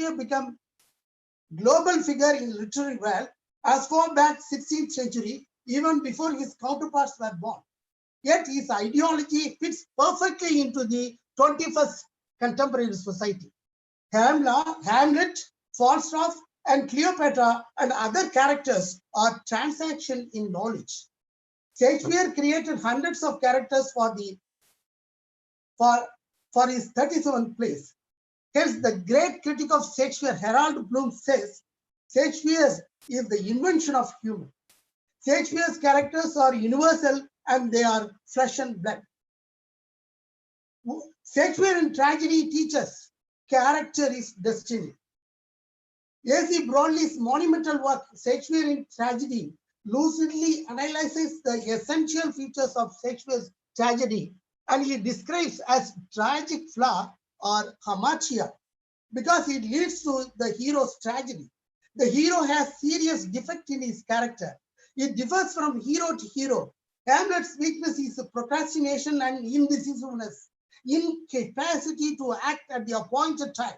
Shakespeare became global figure in literary world as far back 16th century, even before his counterparts were born. Yet his ideology fits perfectly into the 21st contemporary society. Hamlet, Falstaff, and Cleopatra and other characters are transactions in knowledge. Shakespeare created hundreds of characters for his 37th plays. Hence, the great critic of Shakespeare, Harold Bloom, says Shakespeare is the invention of humor. Shakespeare's characters are universal and they are flesh and blood. Shakespeare in tragedy teaches character is destiny. A.C. Brownlee's monumental work, Shakespeare in Tragedy, lucidly analyzes the essential features of Shakespeare's tragedy, and he describes as tragic flaw or hamartia because it leads to the hero's tragedy. The hero has serious defect in his character. It differs from hero to hero. Hamlet's weakness is procrastination and indecisiveness, incapacity to act at the appointed time.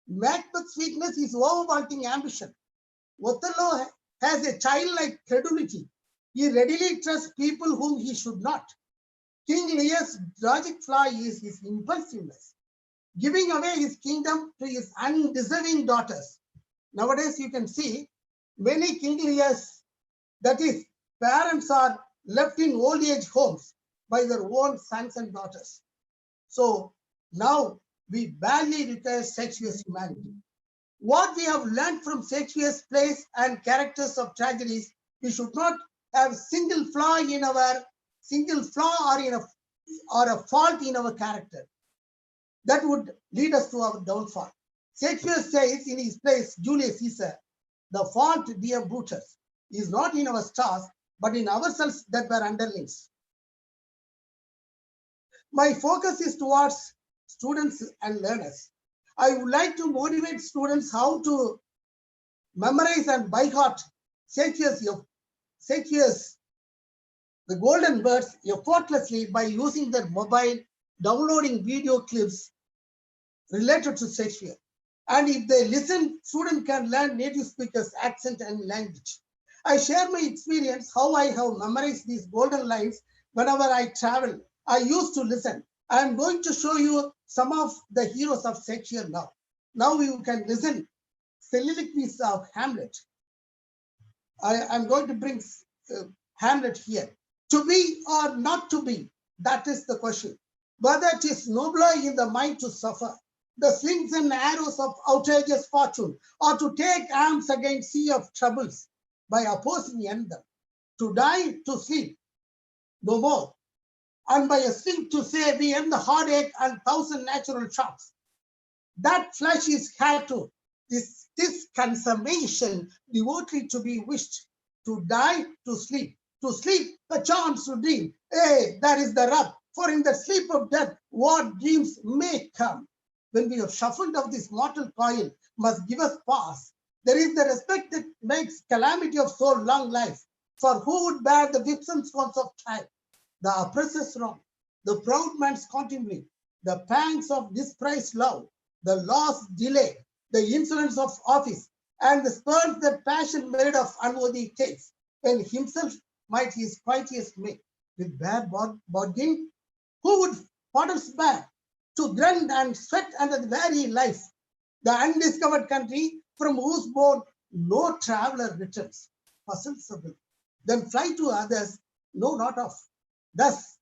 Macbeth's weakness is overwhelming ambition. Othello has a childlike credulity. He readily trusts people whom he should not. King Lear's tragic flaw is his impulsiveness, giving away his kingdom to his undeserving daughters. Nowadays, you can see many King Lears, that is, parents are left in old age homes by their own sons and daughters. So now we badly require Shakespeare's humanity. What we have learned from Shakespeare's plays and characters of tragedies, we should not have a flaw or a fault in our character. That would lead us to our downfall. Shakespeare says in his plays Julius Caesar, the fault, dear Brutus, is not in our stars, but in ourselves that were underlings. My focus is towards students and learners. I would like to motivate students how to memorize and by heart Shakespeare's The Golden Birds effortlessly by using their mobile, downloading video clips related to Shakespeare. And if they listen, students can learn native speakers' accent and language. I share my experience how I have memorized these golden lines whenever I travel. I used to listen. I am going to show you some of the heroes of Shakespeare now. Now you can listen soliloquies of Hamlet. I am going to bring Hamlet here. To be or not to be, that is the question. Whether it is nobler in the mind to suffer the slings and arrows of outrageous fortune, or to take arms against sea of troubles by opposing them, to die, to sleep, no more, and by a sleep to say we end the heartache and thousand natural shocks. That flesh is had to, this consummation devotedly to be wished, to die, to sleep, the chance to dream. Hey, that is the rub, for in the sleep of death, what dreams may come. When we have shuffled off this mortal coil, must give us pause. There is the respect that makes calamity of so long life. For who would bear the whips and swans of time? The oppressor's wrong, the proud man's contumely, the pangs of disprized love, the lost delay, the insolence of office, and the spurns that passion made of unworthy case, when himself might his quietest make, with bare bargain, who would potters bear, to grunt and sweat under the very life, the undiscovered country from whose board no traveler returns, puzzles of it, then fly to others, know not of. Thus,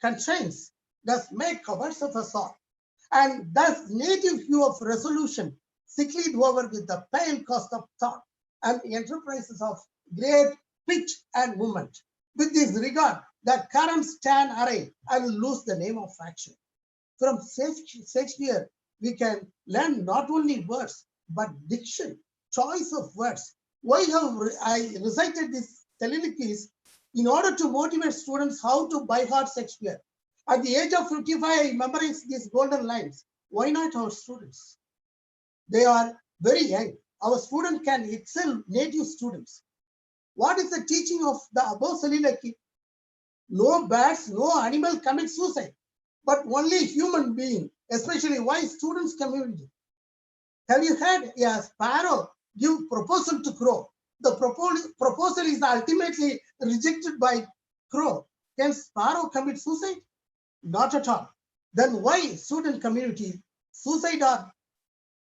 constraints, thus make covers of us all, and thus native hue of resolution, sicklied over with the pale cost of thought, and enterprises of great pitch and movement. With this regard, that currents stand array and lose the name of action. From Shakespeare, we can learn not only words, but diction, choice of words. Why have I recited these soliloquies? In order to motivate students how to by heart Shakespeare. At the age of 55, I memorized these golden lines. Why not our students? They are very young. Our students can excel native students. What is the teaching of the above soliloquy? No bats, no animal commit suicide, but only human being, especially wise students community. Have you heard a sparrow give proposal to crow? The proposal is ultimately rejected by crow. Can sparrow commit suicide? Not at all. Then why student community suicide or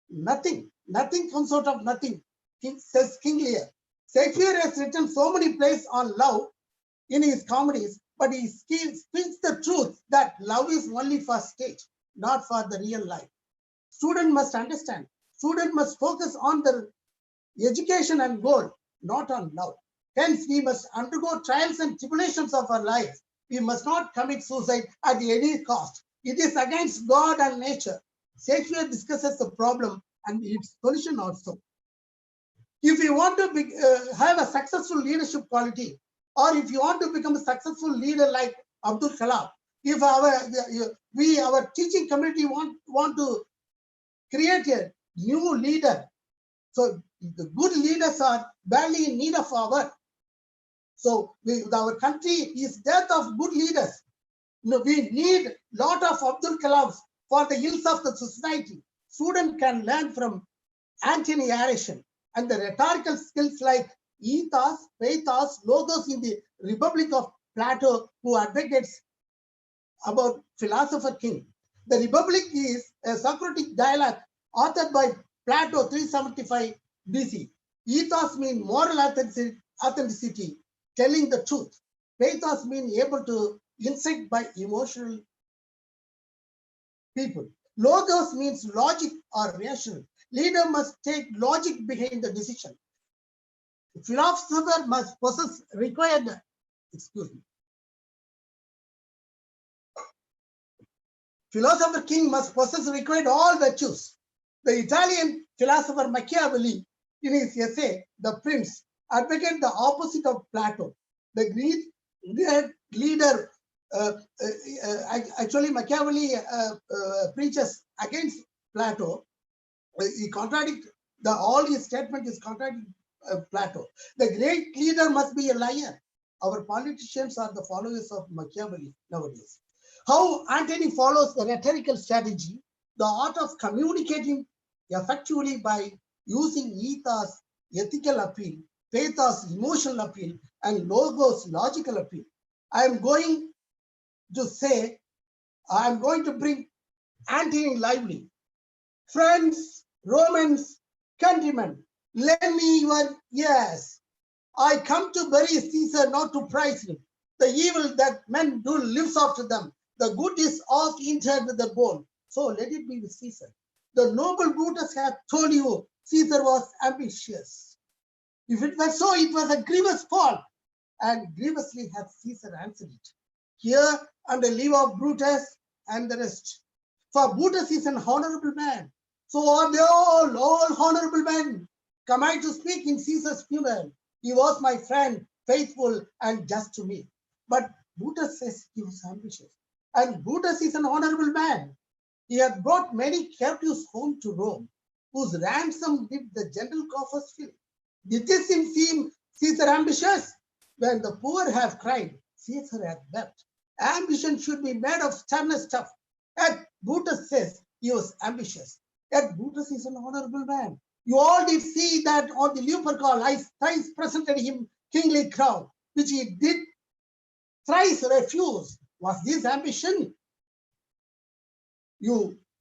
nothing? Nothing comes out of nothing, says King Lear. Shakespeare has written so many plays on love in his comedies, but he still speaks the truth that love is only for stage, not for the real life. Student must understand. Student must focus on their education and goal, not on love. Hence, we must undergo trials and tribulations of our life. We must not commit suicide at any cost. It is against God and nature. Shakespeare discusses the problem and its solution also. If you want to have a successful leadership quality, or if you want to become a successful leader like Abdul Kalam, if our teaching community want to create a new leader, so the good leaders are badly in need of our work. So our country is death of good leaders. We need lot of Abdul Kalams for the ills of the society. Students can learn from anti-narration and the rhetorical skills like ethos, pathos, logos in the Republic of Plato, who advocates about philosopher king. The Republic is a Socratic dialogue authored by Plato 375 BC. Ethos means moral authenticity, telling the truth. Pathos means able to incite by emotional people. Logos means logic or rational. Leader must take logic behind the decision. Philosopher must possess required, Philosopher king must possess required all virtues. The Italian philosopher Machiavelli, in his essay, The Prince, advocated the opposite of Plato. The Greek leader, actually Machiavelli preaches against Plato. He contradicts, all his statement is contradicting Plato. The great leader must be a liar. Our politicians are the followers of Machiavelli nowadays. How Antony follows the rhetorical strategy, the art of communicating effectively by using ethos, ethical appeal, pathos, emotional appeal, and logos, logical appeal. I am going to bring Antony lively. Friends, Romans, countrymen, lend me your ears. I come to bury Caesar, not to praise him. The evil that men do lives after them. The good is oft interred with the bone. So let it be with Caesar. The noble Brutus hath told you Caesar was ambitious. If it were so, it was a grievous fault, and grievously hath Caesar answered it. Here, under leave of Brutus and the rest. For Brutus is an honorable man. So are they all honorable men. Come I to speak in Caesar's funeral. He was my friend, faithful and just to me. But Brutus says he was ambitious. And Brutus is an honorable man. He had brought many captives home to Rome, whose ransom did the general coffers fill. Did this seem Caesar ambitious? When the poor have cried, Caesar hath wept. Ambition should be made of stubborn stuff. Yet Brutus says he was ambitious. Yet Brutus is an honorable man. You all did see that on the Lupercal, I thrice presented him kingly crown, which he did thrice refuse. Was this ambition?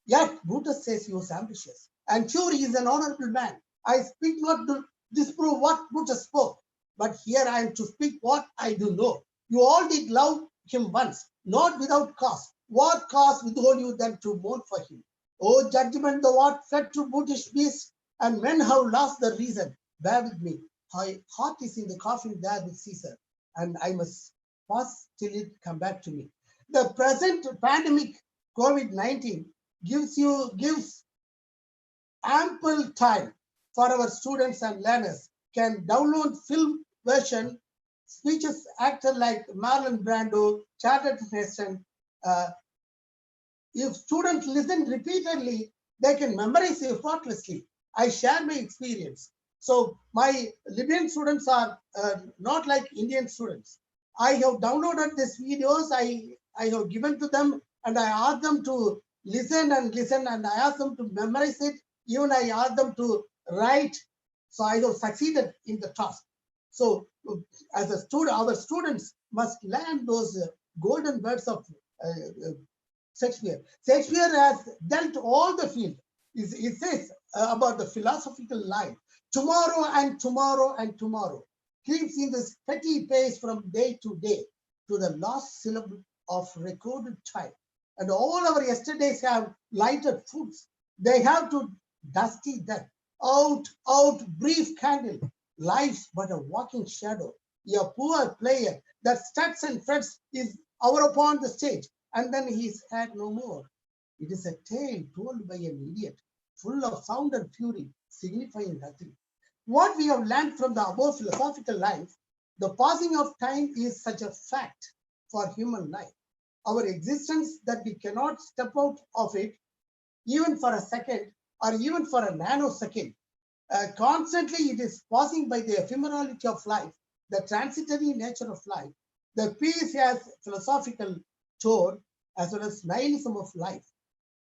Yet Brutus says he was ambitious. And sure, he is an honorable man. I speak not to disprove what Brutus spoke, but here I am to speak what I do know. You all did love him once, not without cause. What cause withhold you then to mourn for him? O judgment, the what fled to brutish beasts, and men have lost the reason. Bear with me. My heart is in the coffin there with Caesar, and I must pause till it come back to me. The present pandemic, COVID-19, gives ample time for our students and learners. Can download film version, speeches actor like Marlon Brando, Charlotte Heston. If students listen repeatedly, they can memorize effortlessly. I share my experience. So my Libyan students are not like Indian students. I have downloaded these videos. I have given to them, and I asked them to listen, and I asked them to memorize it Even I asked them to write, so I have succeeded in the task. So as a student, our students must learn those golden words of Shakespeare. Shakespeare has dealt all the field. He says about the philosophical life. Tomorrow and tomorrow and tomorrow keeps in this petty pace from day to day to the last syllable of recorded time. And all our yesterdays have lighted foods. They have to dusty death. Out, brief candle. Life's but a walking shadow. A poor player that struts and frets is hour upon the stage, and then he is had no more. It is a tale told by an idiot, full of sound and fury, signifying nothing. What we have learned from the above philosophical life, the passing of time is such a fact for human life. Our existence that we cannot step out of it, even for a second or even for a nanosecond. Constantly it is passing by the ephemerality of life, the transitory nature of life. The piece has philosophical tone as well as nihilism of life.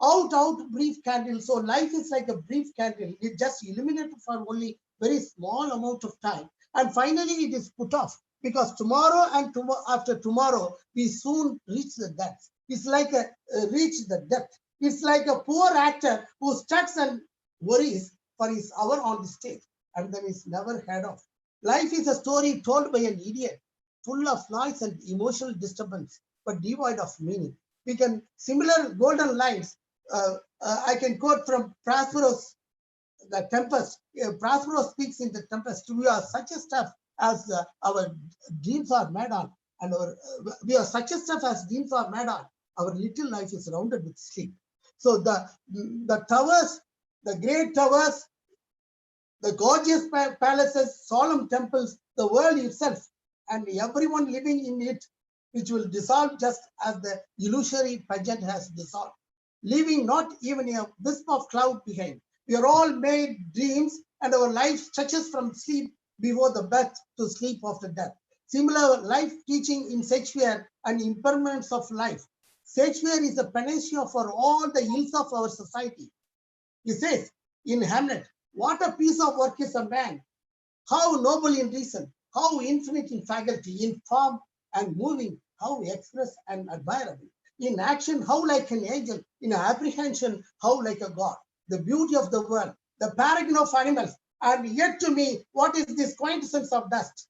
Out, brief candle. So life is like a brief candle. It just illuminated for only very small amount of time. And finally it is put off because tomorrow and after tomorrow, we soon reach the death. It's like a reach the death. It's like a poor actor who struts and worries for his hour on the stage and then is never heard of. Life is a story told by an idiot, full of noise and emotional disturbance, but devoid of meaning. We can similar golden lines. I can quote from Prospero's The Tempest. Prospero speaks in The Tempest. We are such a stuff as our dreams are made on, and we are such a stuff as dreams are made on. Our little life is rounded with sleep. So the towers, the great towers, the gorgeous palaces, solemn temples, the world itself, and everyone living in it, which will dissolve just as the illusory pageant has dissolved, leaving not even a wisp of cloud behind. We are all made dreams, and our life stretches from sleep before the birth to sleep after death. Similar life teaching in Shakespeare and impermanence of life. Shakespeare is a panacea for all the ills of our society. He says in Hamlet, what a piece of work is a man, how noble in reason, how infinite in faculty, in form and moving, how express and admirable. In action, how like an angel, in apprehension, how like a god. The beauty of the world, the paragon of animals, and yet to me, what is this quintessence of dust?